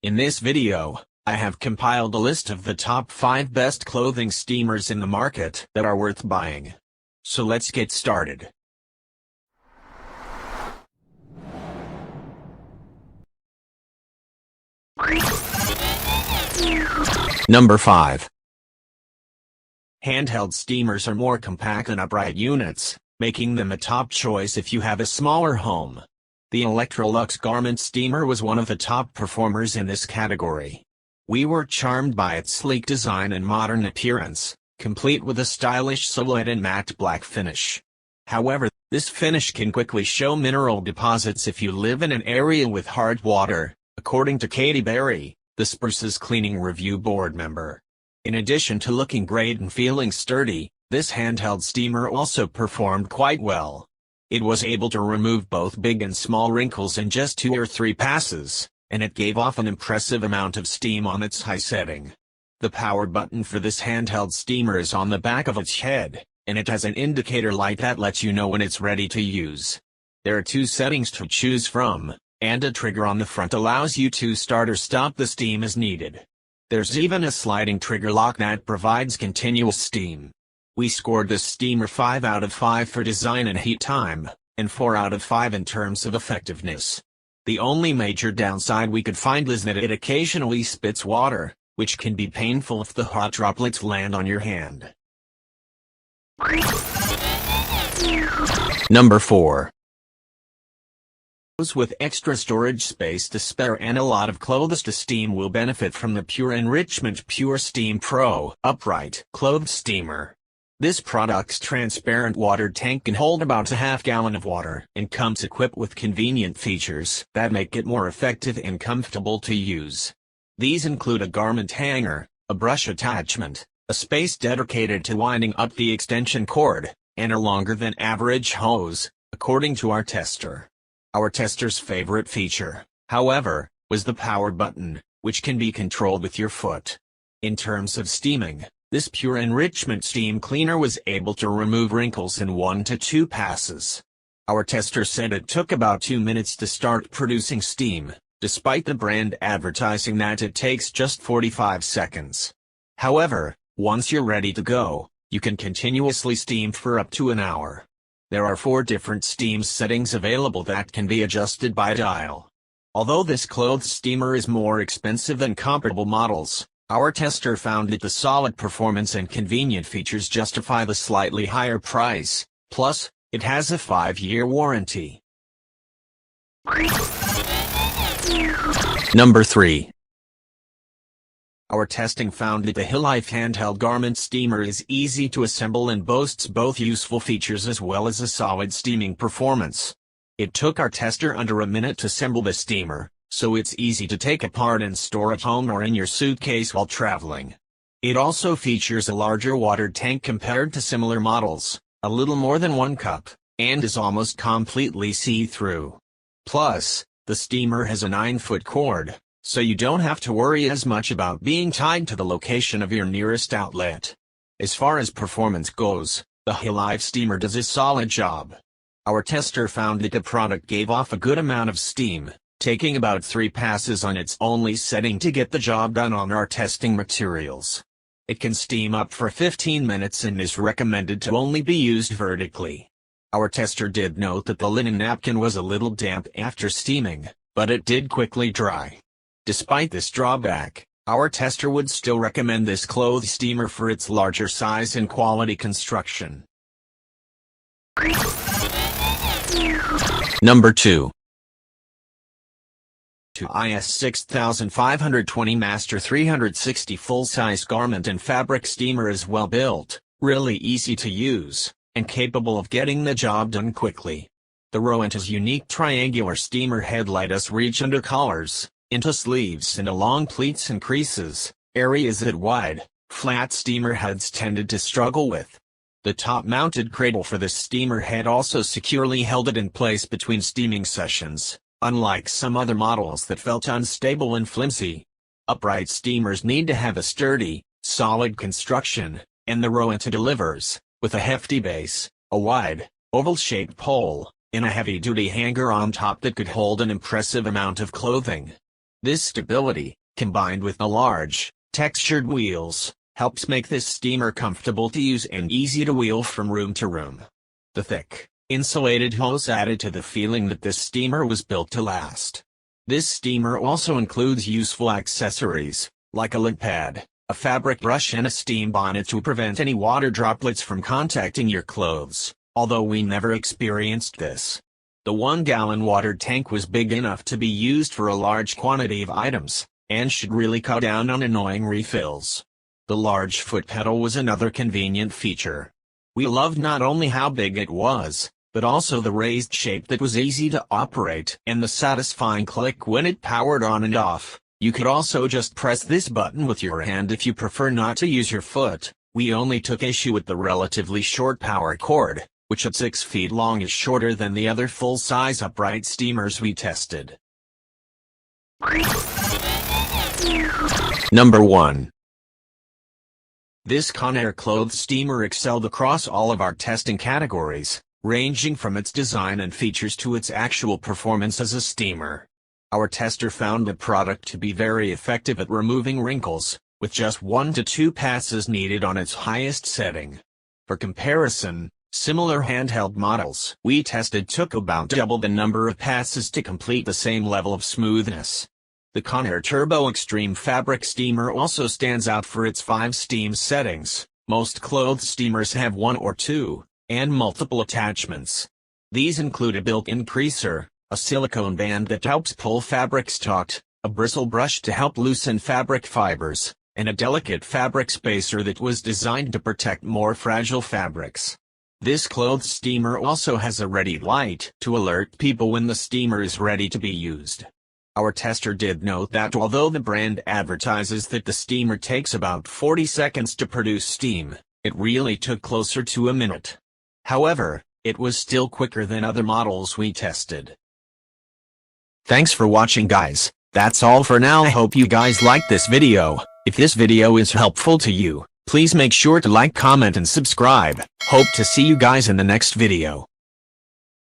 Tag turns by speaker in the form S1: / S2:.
S1: In this video, I have compiled a list of the top 5 best clothing steamers in the market that are worth buying. So let's get started. Number 5. Handheld steamers are more compact and upright units, making them a top choice if you have a smaller home. The Electrolux garment steamer was one of the top performers in this category. We were charmed by its sleek design and modern appearance, complete with a stylish silhouette and matte black finish. However, this finish can quickly show mineral deposits if you live in an area with hard water, according to Katie Berry, the Spruce's Cleaning Review board member. In addition to looking great and feeling sturdy, this handheld steamer also performed quite well. It was able to remove both big and small wrinkles in just 2 or 3 passes, and it gave off an impressive amount of steam on its high setting. The power button for this handheld steamer is on the back of its head, and it has an indicator light that lets you know when it's ready to use. There are 2 settings to choose from, and a trigger on the front allows you to start or stop the steam as needed. There's even a sliding trigger lock that provides continuous steam. We scored this steamer 5 out of 5 for design and heat time, and 4 out of 5 in terms of effectiveness. The only major downside we could find is that it occasionally spits water, which can be painful if the hot droplets land on your hand. Number 4. Those with extra storage space to spare and a lot of clothes to steam will benefit from the Pure Enrichment Pure Steam Pro Upright Clothes Steamer. This product's transparent water tank can hold about a half gallon of water and comes equipped with convenient features that make it more effective and comfortable to use. These include a garment hanger, a brush attachment, a space dedicated to winding up the extension cord, and a longer than average hose, according to our tester. Our tester's favorite feature, however, was the power button, which can be controlled with your foot. In terms of steaming, this Pure Enrichment Steam Cleaner was able to remove wrinkles in 1 to 2 passes. Our tester said it took about 2 minutes to start producing steam, despite the brand advertising that it takes just 45 seconds. However, once you're ready to go, you can continuously steam for up to an hour. There are 4 different steam settings available that can be adjusted by dial. Although this clothes steamer is more expensive than comparable models, our tester found that the solid performance and convenient features justify the slightly higher price, plus, it has a 5-year warranty. Number 3. Our testing found that the Hillife handheld garment steamer is easy to assemble and boasts both useful features as well as a solid steaming performance. It took our tester under a minute to assemble the steamer, so it's easy to take apart and store at home or in your suitcase while traveling. It also features a larger water tank compared to similar models, a little more than 1 cup, and is almost completely see-through. Plus, the steamer has a 9-foot cord, so you don't have to worry as much about being tied to the location of your nearest outlet. As far as performance goes, the Hillife steamer does a solid job. Our tester found that the product gave off a good amount of steam, taking about 3 passes on its only setting to get the job done on our testing materials. It can steam up for 15 minutes and is recommended to only be used vertically. Our tester did note that the linen napkin was a little damp after steaming, but it did quickly dry. Despite this drawback, our tester would still recommend this clothes steamer for its larger size and quality construction. Number 2. IS 6520 Master 360 full-size garment and fabric steamer is well built, really easy to use, and capable of getting the job done quickly. The Rowenta's unique triangular steamer head let us reach under collars, into sleeves and along pleats and creases, areas that wide, flat steamer heads tended to struggle with. The top-mounted cradle for this steamer head also securely held it in place between steaming sessions, unlike some other models that felt unstable and flimsy. Upright steamers need to have a sturdy, solid construction, and the Rowenta delivers, with a hefty base, a wide, oval-shaped pole, and a heavy-duty hanger on top that could hold an impressive amount of clothing. This stability, combined with the large, textured wheels, helps make this steamer comfortable to use and easy to wheel from room to room. The thick, insulated hose added to the feeling that this steamer was built to last. This steamer also includes useful accessories, like a lint pad, a fabric brush and a steam bonnet to prevent any water droplets from contacting your clothes, although we never experienced this. The 1-gallon water tank was big enough to be used for a large quantity of items, and should really cut down on annoying refills. The large foot pedal was another convenient feature. We loved not only how big it was, but also the raised shape that was easy to operate and the satisfying click when it powered on and off. You could also just press this button with your hand if you prefer not to use your foot. We only took issue with the relatively short power cord, which at 6 feet long is shorter than the other full-size upright steamers we tested. Number 1. This Conair clothes steamer excelled across all of our testing categories, ranging from its design and features to its actual performance as a steamer. Our tester found the product to be very effective at removing wrinkles, with just 1 to 2 passes needed on its highest setting. For comparison, similar handheld models we tested took about double the number of passes to complete the same level of smoothness. The Conair Turbo Extreme Fabric Steamer also stands out for its 5 steam settings. Most clothes steamers have 1 or 2, and multiple attachments. These include a built-in creaser, a silicone band that helps pull fabrics taut, a bristle brush to help loosen fabric fibers, and a delicate fabric spacer that was designed to protect more fragile fabrics. This clothes steamer also has a ready light to alert people when the steamer is ready to be used. Our tester did note that although the brand advertises that the steamer takes about 40 seconds to produce steam, it really took closer to a minute. However, it was still quicker than other models we tested. Thanks for watching, guys. That's all for now. I hope you guys liked this video. If this video is helpful to you, please make sure to like, comment and subscribe. Hope to see you guys in the next video.